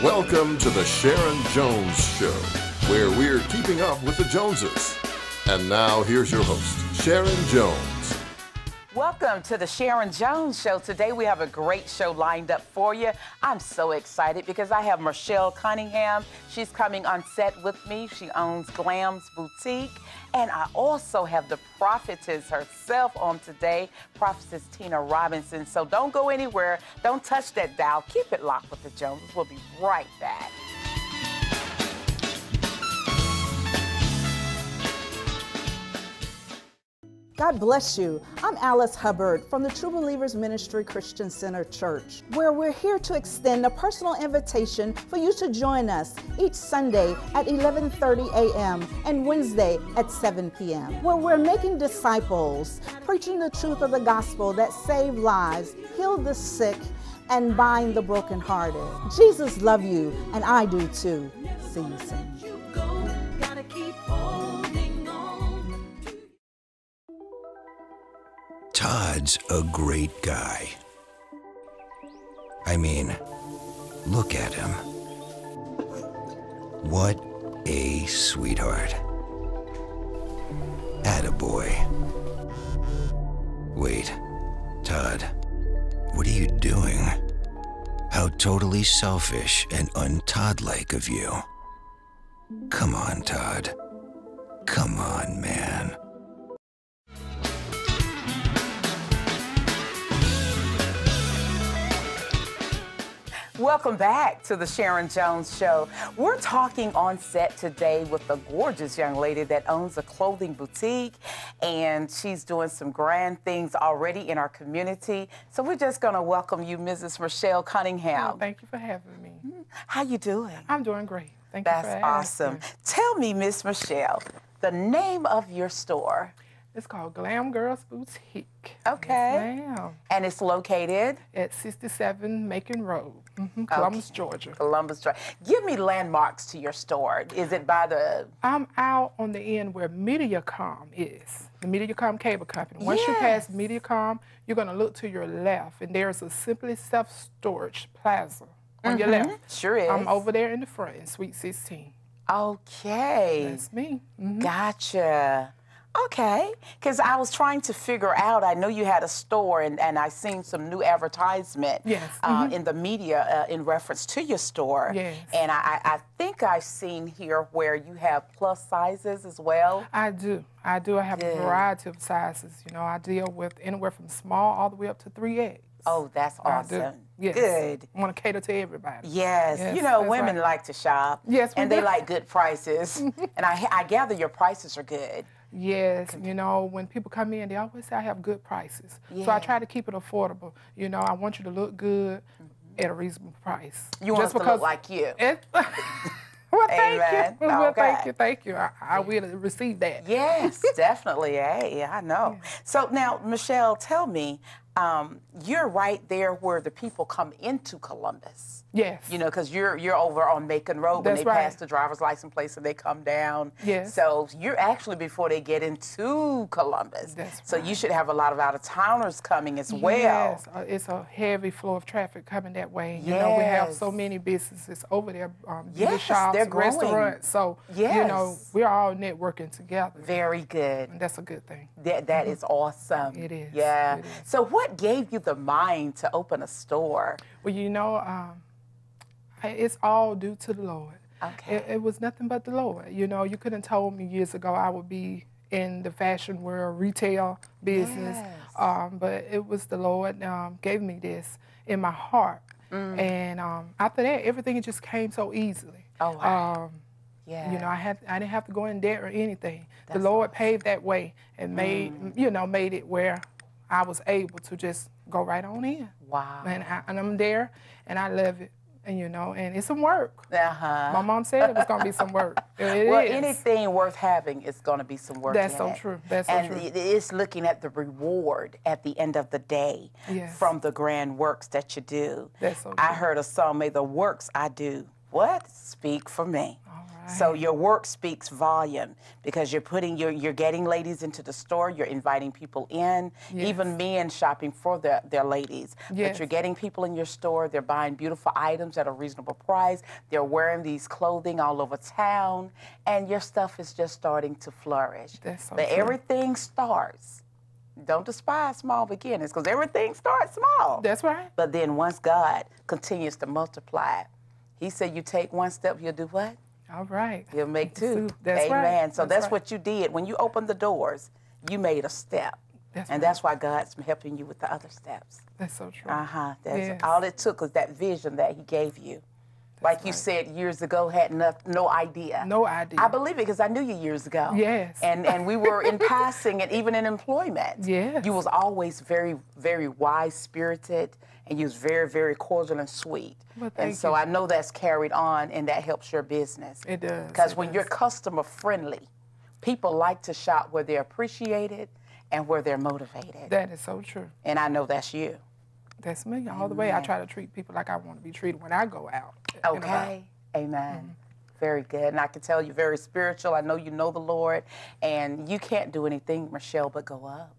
Welcome to the Sharon Jones Show, where we're keeping up with the Joneses. And now here's your host, Sharon Jones. Welcome to the Sharon Jones Show. Today we have a great show lined up for you. I'm so excited because I have Michelle Cunningham. She's coming on set with me. She owns Glam's Boutique. And I also have the prophetess herself on today, Prophetess Tina Robinson. So don't go anywhere. Don't touch that dial. Keep it locked with the Joneses. We'll be right back. God bless you. I'm Alice Hubbard from the True Believers Ministry Christian Center Church, where we're here to extend a personal invitation for you to join us each Sunday at 11:30 a.m. and Wednesday at 7 p.m., where we're making disciples, preaching the truth of the gospel that save lives, heal the sick, and bind the brokenhearted. Jesus loves you, and I do too. See you soon. Todd's a great guy. I mean, look at him. What a sweetheart. Attaboy. Wait, Todd, what are you doing? How totally selfish and un-Todd-like of you. Come on, Todd. Come on, man. Welcome back to the Sharon Jones Show. We're talking on set today with a gorgeous young lady that owns a clothing boutique, and she's doing some grand things already in our community. So we're just going to welcome you, Mrs. Michelle Cunningham. Oh, thank you for having me. How you doing? I'm doing great. Thank you for asking. That's awesome. Tell me, Miss Michelle, the name of your store. It's called Glam Girls Boutique. Okay. Yes, ma'am. And it's located? At 67 Macon Road, Columbus, Georgia. Columbus, Georgia. Give me landmarks to your store. Is it by the... I'm out on the end where Mediacom is, the Mediacom cable company. Once you pass Mediacom, you're going to look to your left, and there's a Simply Self-Storage Plaza on your left. Sure is. I'm over there in the front in Suite 16. Okay. That's me. Gotcha. Okay, because I was trying to figure out, I know you had a store, and I seen some new advertisement in the media in reference to your store. Yes. And I think I've seen here where you have plus sizes as well. I do. I have a variety of sizes. You know, I deal with anywhere from small all the way up to 3X. Oh, that's awesome. Yes. Good. I want to cater to everybody. Yes. You know, women like to shop. Yes, and they like good prices. And I gather your prices are good. Yes, you know, when people come in, they always say I have good prices. So I try to keep it affordable. You know, I want you to look good at a reasonable price. You want us to look like you. Well, thank you. Well, thank you. I will receive that. Yes, definitely. Hey, I know. Yeah. So now, Michelle, tell me, you're right there where the people come into Columbus. Yes. You know, because you're over on Macon Road when they pass the driver's license place and they come down. Yes. So you're actually before they get into Columbus. That's so you should have a lot of out-of-towners coming as well. Yes, it's a heavy flow of traffic coming that way. You know, we have so many businesses over there, beauty shops, restaurants. So, you know, we're all networking together. Very good. And that's a good thing. That is awesome. It is. Yeah. It is. So what gave you the mind to open a store? Well, you know, it's all due to the Lord. Okay. It was nothing but the Lord. You know, you couldn't have told me years ago I would be in the fashion world, retail business, but it was the Lord gave me this in my heart. And after that, everything just came so easily. Oh, wow. You know, I didn't have to go in debt or anything. The Lord paved that way and made it where I was able to just go right on in. Wow. And I'm there, and I love it. And, you know, and it's some work. My mom said it was going to be some work. Well, anything worth having is going to be some work. That's so true. That's so true. And it's looking at the reward at the end of the day from the grand works that you do. That's so true. I heard a song, may the works I do, speak for me. All So your work speaks volume because you're getting ladies into the store, you're inviting people in, even men shopping for their ladies. But you're getting people in your store, they're buying beautiful items at a reasonable price, they're wearing these clothing all over town, and your stuff is just starting to flourish. That's so but true. Everything starts. Don't despise small beginnings because everything starts small. That's right. But then once God continues to multiply, he said you take one step, he'll do what? All right. He'll make two. That's Amen. right. So that's right. what you did. When you opened the doors, you made a step. That's and right. that's why God's helping you with the other steps. That's so true. Uh-huh. That's Yes. all it took was that vision that he gave you. Like you said years ago, had no idea. No idea. I believe it because I knew you years ago. Yes. And we were in passing and even in employment. Yes. You was always very, very wise-spirited and you was very, very cordial and sweet. Well, and thank so you. I know that's carried on and that helps your business. It does. Because when you're customer-friendly, people like to shop where they're appreciated and where they're motivated. That is so true. And I know that's you. That's me all the way. I try to treat people like I want to be treated when I go out. Okay. Amen. Very good. And I can tell you're very spiritual. I know you know the Lord. And you can't do anything, Michelle, but go up.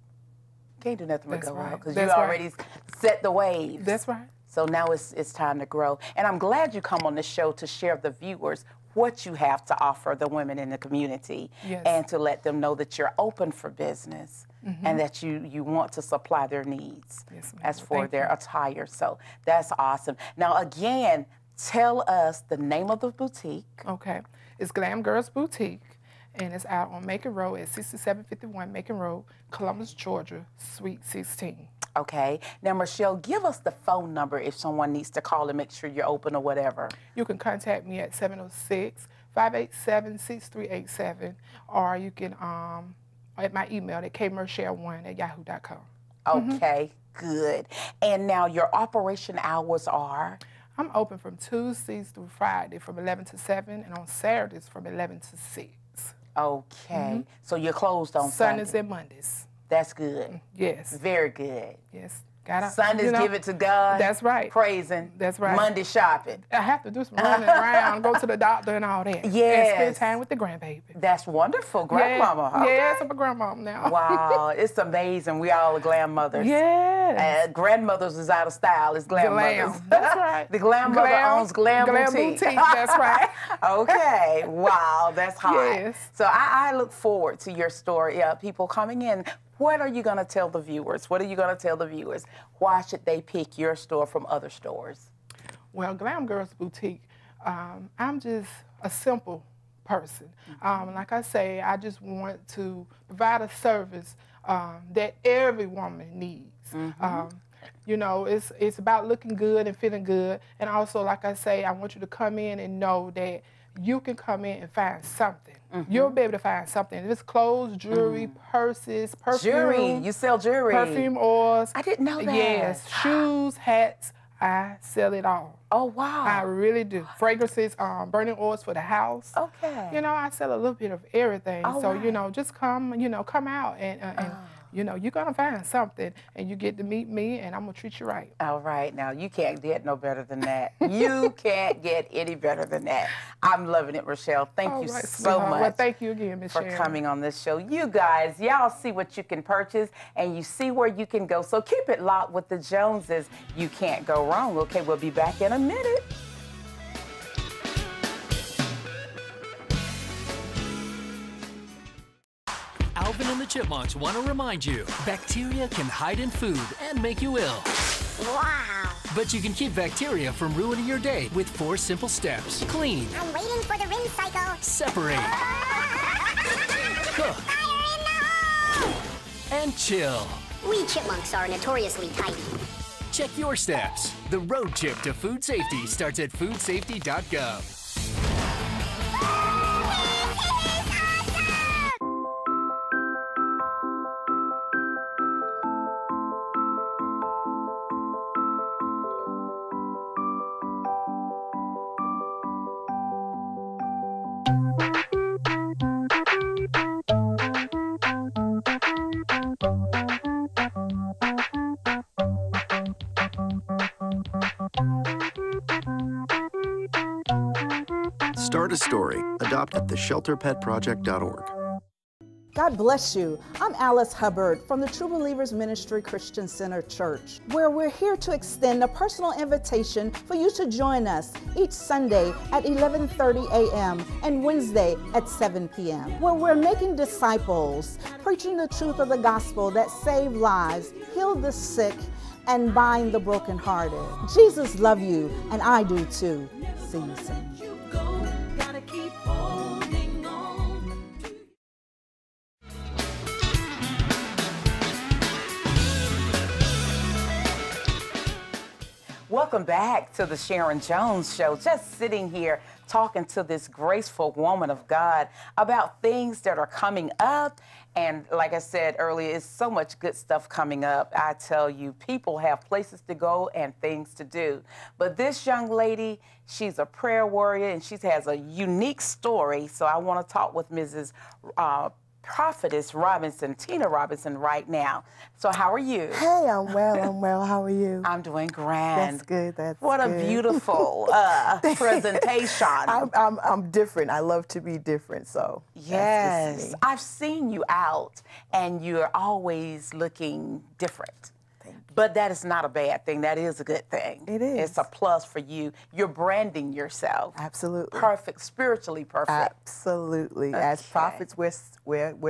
You can't do nothing but That's go right. up because you That's right. already set the waves. That's right. So now it's time to grow. And I'm glad you come on the show to share with the viewers what you have to offer the women in the community and to let them know that you're open for business and that you want to supply their needs as for their attire. So that's awesome. Now, again, tell us the name of the boutique. Okay. It's Glam Girls Boutique, and it's out on Macon Road at 6751 Macon Road, Columbus, Georgia, Suite 16. Okay. Now, Michelle, give us the phone number if someone needs to call and make sure you're open or whatever. You can contact me at 706-587-6387, or you can at my email at kmershare1@yahoo.com. Okay, good. And now your operation hours are? I'm open from Tuesdays through Friday from 11 to 7, and on Saturdays from 11 to 6. Okay. So you're closed on Sundays Sunday. and Mondays. That's good. Yes. Very good. Yes. Sundays give it to God. That's right. Praising. That's right. Monday shopping. I have to do some running around, go to the doctor and all that. Yes. And spend time with the grandbaby. That's wonderful. Grandmama. Yeah. Okay. Yes, I'm a grandmama now. Wow. It's amazing. We all are glam mothers. Yes. Grandmothers is out of style. It's glam mothers. That's right. The glam mother owns Glam Boutique. That's right. Okay. Wow. That's hot. Yes. So I look forward to your story. People coming in. What are you going to tell the viewers? What are you going to tell the viewers? Why should they pick your store from other stores? Well, Glam Girls Boutique, I'm just a simple person. Like I say, I just want to provide a service that every woman needs. You know, it's about looking good and feeling good. And also, like I say, I want you to come in and know that you can come in and find something. You'll be able to find something. If it's clothes, jewelry, purses, perfume. Jewelry. You sell jewelry. Perfume oils. I didn't know that. Yes. Shoes, hats. I sell it all. Oh, wow. I really do. Fragrances, burning oils for the house. Okay. You know, I sell a little bit of everything. All so, right. you know, just come out and you know, you're going to find something and you get to meet me and I'm going to treat you right. All right. Now, you can't get no better than that. You can't get any better than that. I'm loving it, Rochelle. Thank you so much. Well, thank you again, Ms. for Sharon. coming on this show. You guys, y'all see what you can purchase and you see where you can go. So keep it locked with the Joneses. You can't go wrong. Okay, we'll be back in a minute. Alvin and the Chipmunks want to remind you, bacteria can hide in food and make you ill. Wow. But you can keep bacteria from ruining your day with 4 simple steps. Clean. I'm waiting for the rinse cycle. Separate. Cook. Fire in the hole! And chill. We chipmunks are notoriously tidy. Check your steps. The road trip to food safety starts at foodsafety.gov. Start a story. Adopt at theshelterpetproject.org. God bless you. I'm Alice Hubbard from the True Believers Ministry Christian Center Church, where we're here to extend a personal invitation for you to join us each Sunday at 11:30 a.m. and Wednesday at 7 p.m., where we're making disciples, preaching the truth of the gospel that save lives, heal the sick, and bind the brokenhearted. Jesus loves you, and I do too. See you soon. Welcome back to the Sharon Jones Show. Just sitting here talking to this graceful woman of God about things that are coming up. And like I said earlier, it's so much good stuff coming up. I tell you, people have places to go and things to do. But this young lady, she's a prayer warrior and she has a unique story. So I want to talk with Mrs. Prophetess Robinson, Tina Robinson, right now. So how are you? Hey, I'm well. How are you? I'm doing grand. That's good. That's what good. A beautiful presentation. I'm different. I love to be different, so yes. That's just me. I've seen you out, and you're always looking different. But that is not a bad thing. That is a good thing. It is. It's a plus for you. You're branding yourself. Absolutely. Perfect, spiritually perfect. Absolutely. Okay. As prophets, we're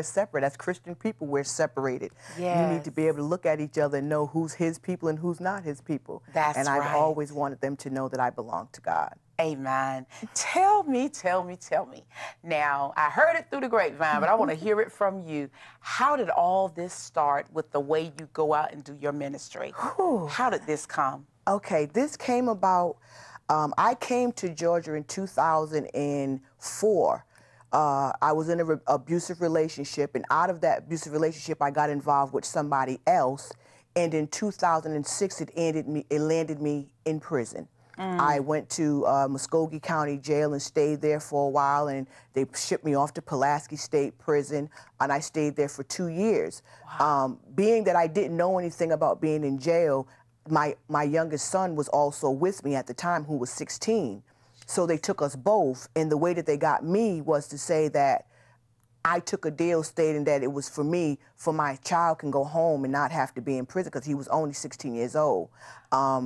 separate. As Christian people, we're separated. Yes. You need to be able to look at each other and know who's his people and who's not his people. That's right. And I've always wanted them to know that I belong to God. Amen. Tell me. Now, I heard it through the grapevine, but I want to hear it from you. How did all this start with the way you go out and do your ministry? How did this come? Okay, this came about, I came to Georgia in 2004. I was in an abusive relationship, and out of that abusive relationship, I got involved with somebody else, and in 2006, it landed me in prison. I went to Muskogee County Jail and stayed there for a while, and they shipped me off to Pulaski State Prison, and I stayed there for 2 years. Wow. Being that I didn't know anything about being in jail, my youngest son was also with me at the time, who was 16. So they took us both, and the way that they got me was to say that I took a deal stating that it was for me, for my child can go home and not have to be in prison, because he was only 16 years old.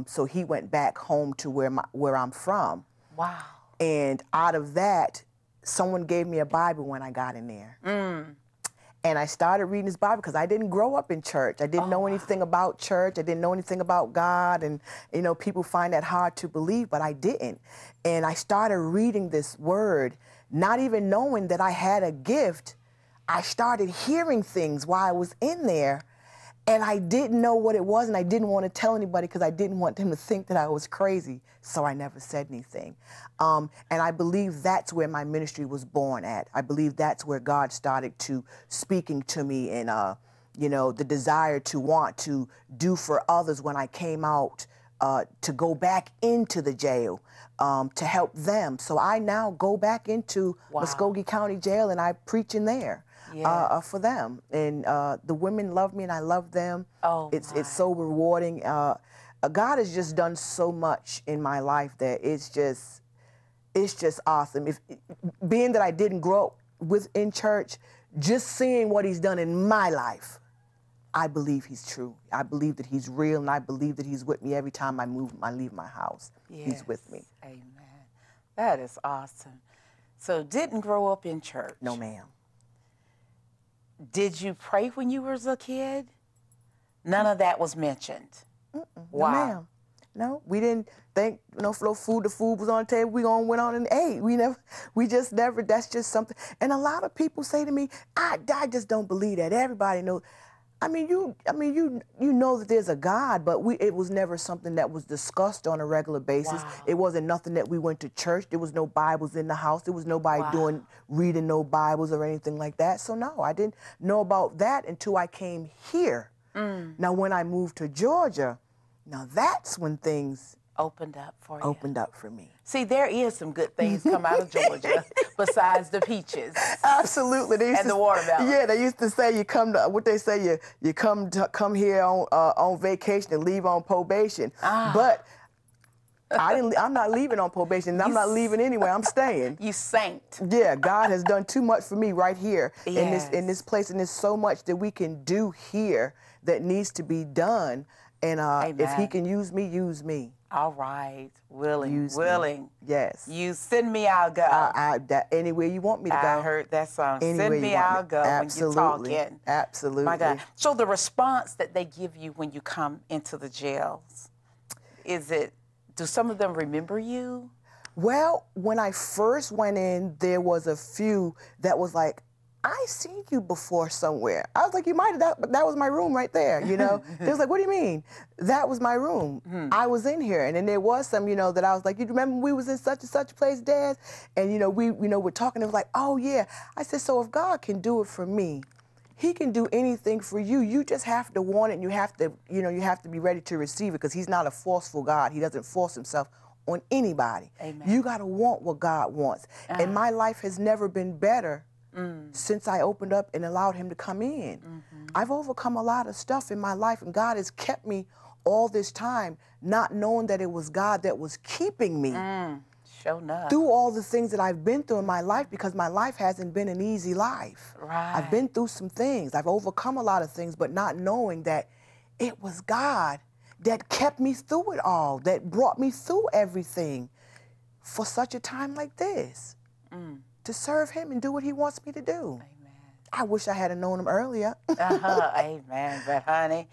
So he went back home to where I'm from. Wow. And out of that, someone gave me a Bible when I got in there. And I started reading this Bible because I didn't grow up in church. I didn't know anything about church. I didn't know anything about God. And, you know, people find that hard to believe, but I didn't. And I started reading this word, not even knowing that I had a gift. I started hearing things while I was in there, and I didn't know what it was, and I didn't want to tell anybody because I didn't want them to think that I was crazy, so I never said anything. And I believe that's where my ministry was born at. I believe that's where God started to speaking to me, and you know, the desire to want to do for others when I came out, to go back into the jail, to help them. So I now go back into Muskogee County Jail, and I preach in there. For them, and the women love me and I love them. It's so rewarding. God has just done so much in my life that it's just awesome. Being that I didn't grow up in church, just seeing what he's done in my life, I believe he's true. I believe that he's real, and I believe that he's with me every time I leave my house. He's with me. Amen. That is awesome. So didn't grow up in church? No, ma'am. Did you pray when you was a kid? None of that was mentioned. Wow. No, ma'am. No, we didn't think, you know, for food, the food was on the table, we went on and ate. We just never, that's just something. And a lot of people say to me, I just don't believe that. Everybody knows. You know that there's a God, but it was never something that was discussed on a regular basis. Wow. It wasn't nothing that we went to church. There was no Bibles in the house. There was nobody reading no Bibles or anything like that. So no, I didn't know about that until I came here. Now, when I moved to Georgia, now that's when things opened up for you. Opened up for me. See, there is some good things come out of Georgia besides the peaches. Absolutely. And the watermelon. Yeah, they used to say you come to, what they say, you come here on vacation and leave on probation. But I'm not leaving on probation. I'm not leaving anyway. I'm staying. You saint. Yeah, God has done too much for me right here Yes. in this place, and there's so much that we can do here that needs to be done. And if He can use me, use me. All right, willing. Me. Yes. You send me, I'll go. Anywhere you want me to go. I heard that song. Anywhere Send me, I'll go. Absolutely. When you're talking. Absolutely. My God. So the response that they give you when you come into the jails, do some of them remember you? Well, when I first went in, there was a few that was like, I seen you before somewhere. I was like, you might have, but that was my room right there, you know? They was like, what do you mean? That was my room. I was in here. And then there was some, you know, that I was like, you remember we was in such and such place, Dad? And, you know, we're talking, it was like, oh, yeah. I said, so if God can do it for me, He can do anything for you. You just have to want it, and you have to, you be ready to receive it, because He's not a forceful God. He doesn't force Himself on anybody. Amen. You got to want what God wants. And my life has never been better since I opened up and allowed Him to come in. I've overcome a lot of stuff in my life, and God has kept me all this time, not knowing that it was God that was keeping me. Sure enough. Through all the things that I've been through in my life, because my life hasn't been an easy life. Right. I've been through some things. I've overcome a lot of things, but not knowing that it was God that kept me through it all, that brought me through everything for such a time like this, to serve Him and do what He wants me to do. Amen. I wish I had known Him earlier. Amen. But honey,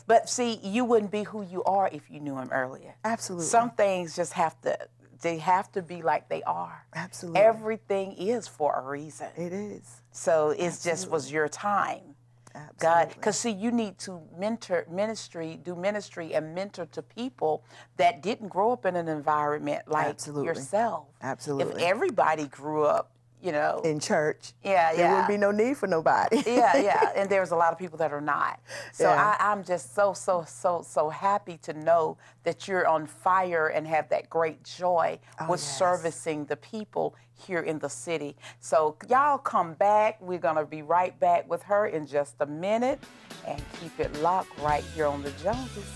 but see, you wouldn't be who you are if you knew Him earlier. Absolutely. Some things just have to be like they are. Absolutely. Everything is for a reason. It is. So it just was your time. Absolutely. God, because see, you need to do ministry and mentor to people that didn't grow up in an environment like yourself. Absolutely. If everybody grew up, you know, in church, there wouldn't be no need for nobody. And there's a lot of people that are not. So I'm just so happy to know that you're on fire and have that great joy with servicing the people here in the city. So y'all come back. We're gonna be right back with her in just a minute, and keep it locked right here on the Joneses.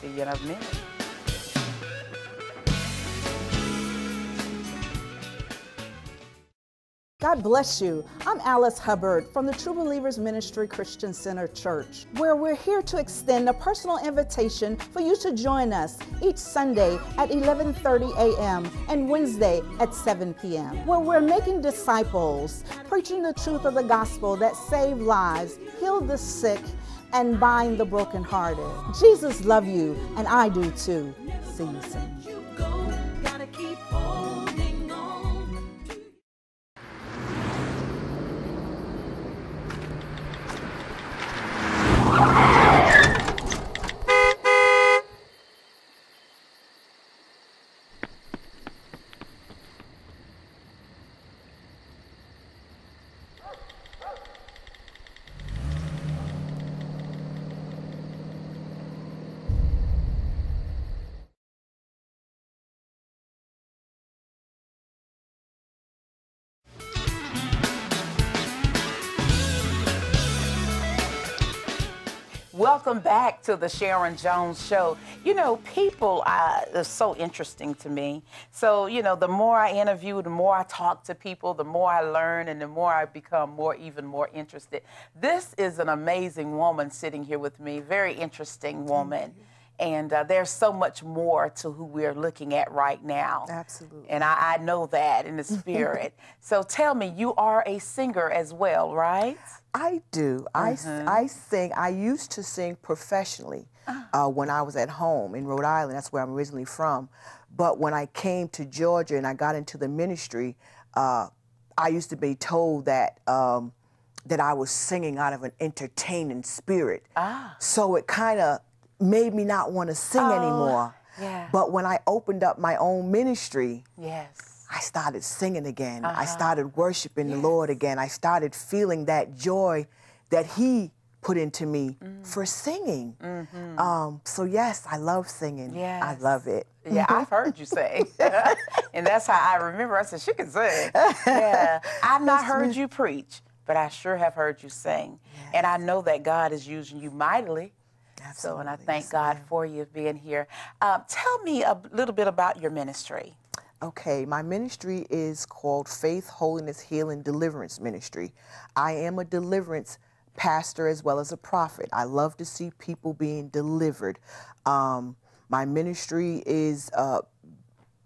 See you in a minute. God bless you. I'm Alice Hubbard from the True Believers Ministry Christian Center Church, where we're here to extend a personal invitation for you to join us each Sunday at 11:30 a.m. and Wednesday at 7 p.m., where we're making disciples, preaching the truth of the gospel that save lives, heal the sick, and bind the brokenhearted. Jesus loves you, and I do too. See you soon. Welcome back to the Sharon Jones Show. You know, people are so interesting to me. So, you know, the more I interview, the more I talk to people, the more I learn, and the more I become even more interested. This is an amazing woman sitting here with me, very interesting woman. And there's so much more to who we're looking at right now. Absolutely. And I know that in the spirit. So tell me, you are a singer as well, right? I do. I sing. I used to sing professionally when I was at home in Rhode Island. That's where I'm originally from. But when I came to Georgia and I got into the ministry, I used to be told that that I was singing out of an entertaining spirit. So it kind of made me not want to sing anymore. Yeah. But when I opened up my own ministry, yes, I started singing again. I started worshiping the Lord again. I started feeling that joy that He put into me for singing. So yes, I love singing. Yes. I love it. Yeah, I've heard you sing. And that's how I remember. I said, she can sing. Yeah. I've not heard you preach, but I sure have heard you sing. Yes. And I know that God is using you mightily. So, and I thank God for you being here. Tell me a little bit about your ministry. Okay, my ministry is called Faith, Holiness, Healing, Deliverance Ministry. I am a deliverance pastor as well as a prophet. I love to see people being delivered. My ministry is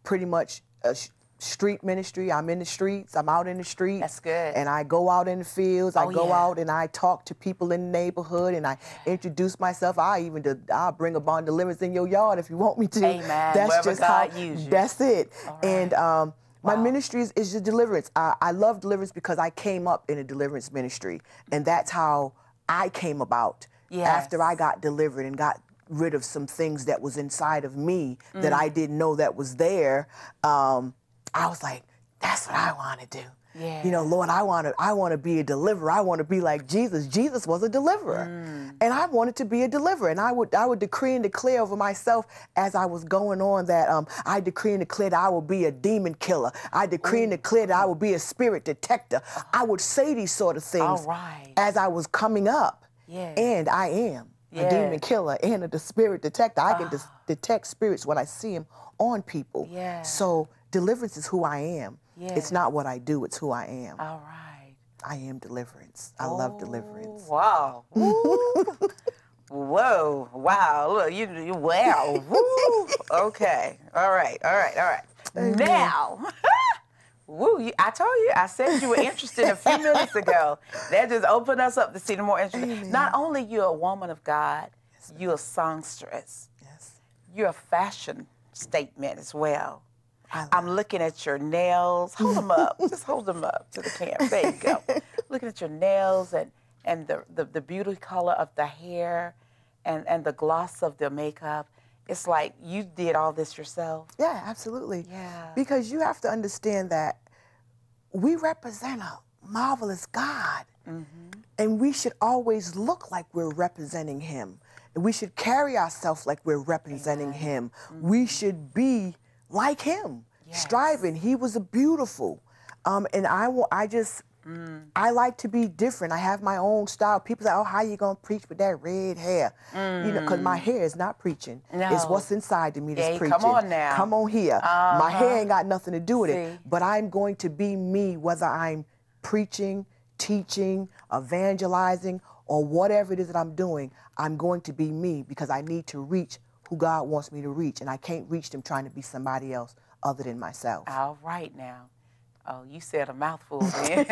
pretty much a street ministry. I'm in the streets. I'm out in the streets. That's good. And I go out in the fields. I go out and I talk to people in the neighborhood and I introduce myself. I'll bring a bond deliverance in your yard if you want me to. Amen. That's wherever just God how. uses you. That's it. All right. And my ministry is just deliverance. I love deliverance because I came up in a deliverance ministry, and that's how I came about. After I got delivered and got rid of some things that was inside of me that I didn't know that was there. I was like, that's what I want to do. Yeah. You know, Lord, I want to be a deliverer. I want to be like Jesus. Jesus was a deliverer. And I wanted to be a deliverer. And I would decree and declare over myself as I was going on that I decree and declare that I will be a demon killer. I decree and declare that I will be a spirit detector. I would say these sort of things as I was coming up. And I am a demon killer and a spirit detector. I can detect spirits when I see them on people. So deliverance is who I am. It's not what I do, it's who I am. All right. I am deliverance. I love deliverance. Wow. Whoa. Wow. Look, you wow. Woo. Okay. All right. Now, woo, I told you, I said you were interested a few minutes ago. That just opened us up to see the more interesting. Not only you're a woman of God, you're a songstress. You're a fashion statement as well. I'm looking at your nails. Hold them up. Just hold them up to the camera. There you go. Looking at your nails and the beauty color of the hair and the gloss of the makeup. It's like you did all this yourself. Yeah, absolutely. Yeah. Because you have to understand that we represent a marvelous God. And we should always look like we're representing him. And we should carry ourselves like we're representing him. We should be like him, striving. He was a beautiful. And I like to be different. I have my own style. People say, oh, how you going to preach with that red hair? You know, because my hair is not preaching. No. It's what's inside of me that's preaching. Come on now. Come on here. My hair ain't got nothing to do with it. But I'm going to be me whether I'm preaching, teaching, evangelizing, or whatever it is that I'm doing. I'm going to be me because I need to reach who God wants me to reach, and I can't reach them trying to be somebody else other than myself. All right now. Oh, you said a mouthful, man.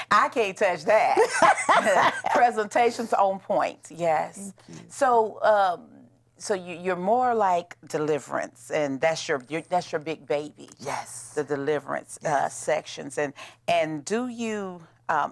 I can't touch that. Presentation's on point, yes. Thank you. So, so you're more like deliverance, and that's your big baby. Yes. The deliverance sections, and do you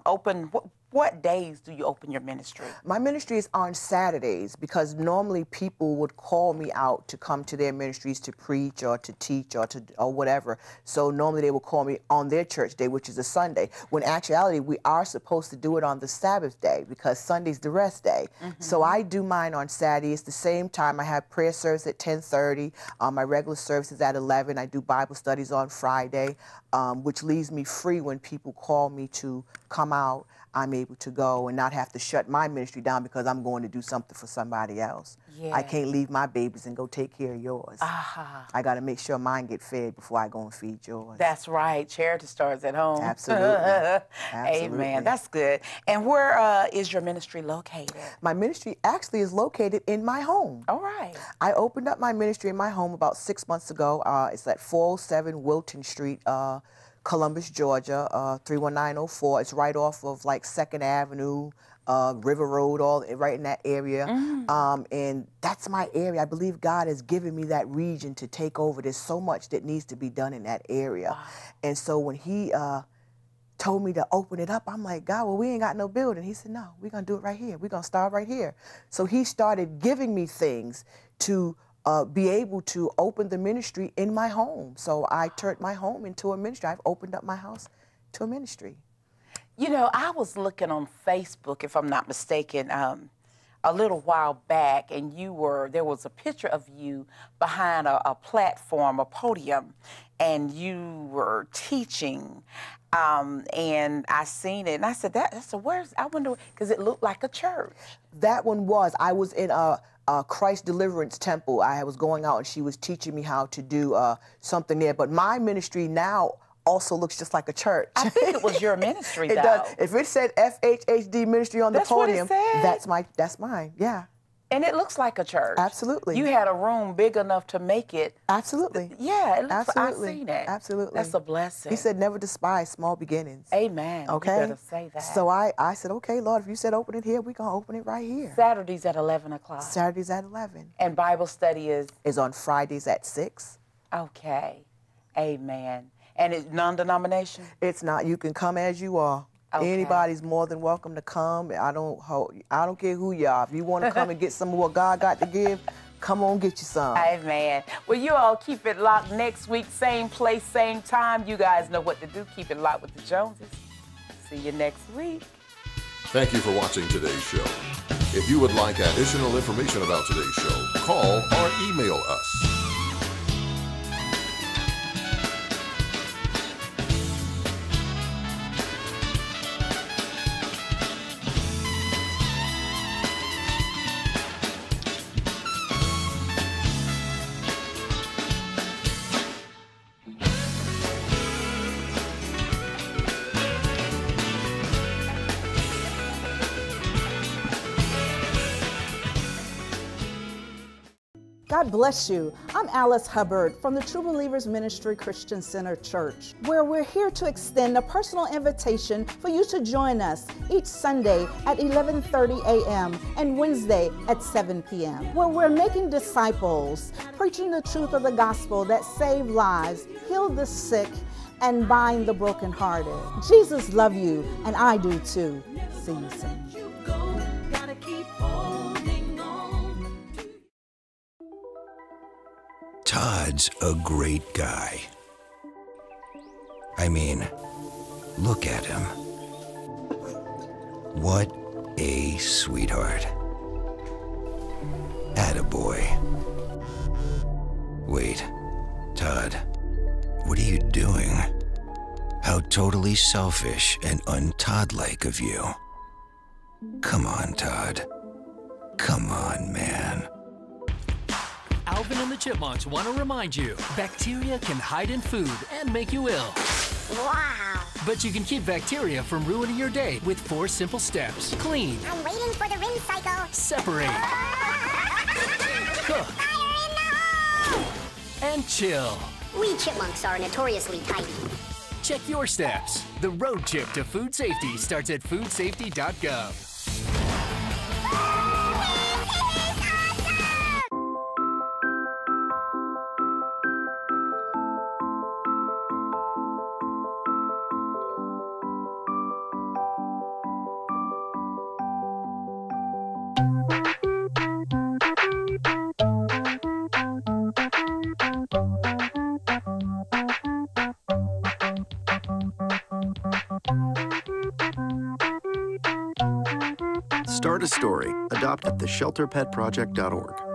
open? What days do you open your ministry? My ministry is on Saturdays because normally people would call me out to come to their ministries to preach or to teach or whatever. So normally they will call me on their church day, which is a Sunday. When in actuality, we are supposed to do it on the Sabbath day because Sunday's the rest day. So I do mine on Saturday. It's the same time. I have prayer service at 10:30. My regular service is at 11. I do Bible studies on Friday, which leaves me free when people call me to come out. I'm able to go and not have to shut my ministry down because I'm going to do something for somebody else. I can't leave my babies and go take care of yours. I got to make sure mine get fed before I go and feed yours. That's right. Charity starts at home. Absolutely. Amen. That's good. And where is your ministry located? My ministry actually is located in my home. All right. I opened up my ministry in my home about 6 months ago. It's at 407 Wilton Street, Columbus, Georgia, 31904. It's right off of like 2nd Avenue, River Road, all right in that area. And that's my area. I believe God has given me that region to take over. There's so much that needs to be done in that area. And so when he told me to open it up, I'm like, God, well, we ain't got no building. He said, no, we're going to do it right here. We're going to start right here. So he started giving me things to be able to open the ministry in my home. So I turned my home into a ministry. I've opened up my house to a ministry. You know, I was looking on Facebook, if I'm not mistaken, a little while back, and there was a picture of you behind a platform, a podium, and you were teaching. And I seen it, and I said, I wonder, because it looked like a church. That one was. I was in a Christ Deliverance Temple. I was going out, and she was teaching me how to do something there. But my ministry now also looks just like a church. I think it was your ministry, It though. does. If it said FHHD Ministry on the podium, what it said. that's mine. Yeah. And it looks like a church. Absolutely. You had a room big enough to make it. Absolutely. Yeah, it looks, Absolutely. I seen it. Absolutely. That's a blessing. He said, never despise small beginnings. Amen. Okay. You better say that. So I said, okay, Lord, if you said open it here, we're going to open it right here. Saturdays at 11 o'clock. Saturdays at 11. And Bible study is on Fridays at 6. Okay. Amen. And it's non-denomination? It's not. You can come as you are. Okay. Anybody's more than welcome to come. I don't care who you are. If you want to come and get some of what God got to give, come on, get you some. Amen. Well, you all keep it locked next week, same place, same time. You guys know what to do. Keep it locked with the Joneses. See you next week. Thank you for watching today's show. If you would like additional information about today's show, call or email us. God bless you. I'm Alice Hubbard from the True Believers Ministry Christian Center Church, where we're here to extend a personal invitation for you to join us each Sunday at 11:30 a.m. and Wednesday at 7 p.m., where we're making disciples, preaching the truth of the gospel that save lives, heal the sick, and bind the brokenhearted. Jesus loves you, and I do too. See you soon. Todd's a great guy. I mean, look at him. What a sweetheart. Attaboy. Wait, Todd, what are you doing? How totally selfish and un-Todd-like of you. Come on, Todd. Come on, man. Alvin and the Chipmunks want to remind you, bacteria can hide in food and make you ill. Wow. But you can keep bacteria from ruining your day with 4 simple steps. Clean. I'm waiting for the rim cycle. Separate. Cook. Fire in the hole! And chill. We chipmunks are notoriously tidy. Check your steps. The road trip to food safety starts at foodsafety.gov. Start a story. Adopt at theshelterpetproject.org.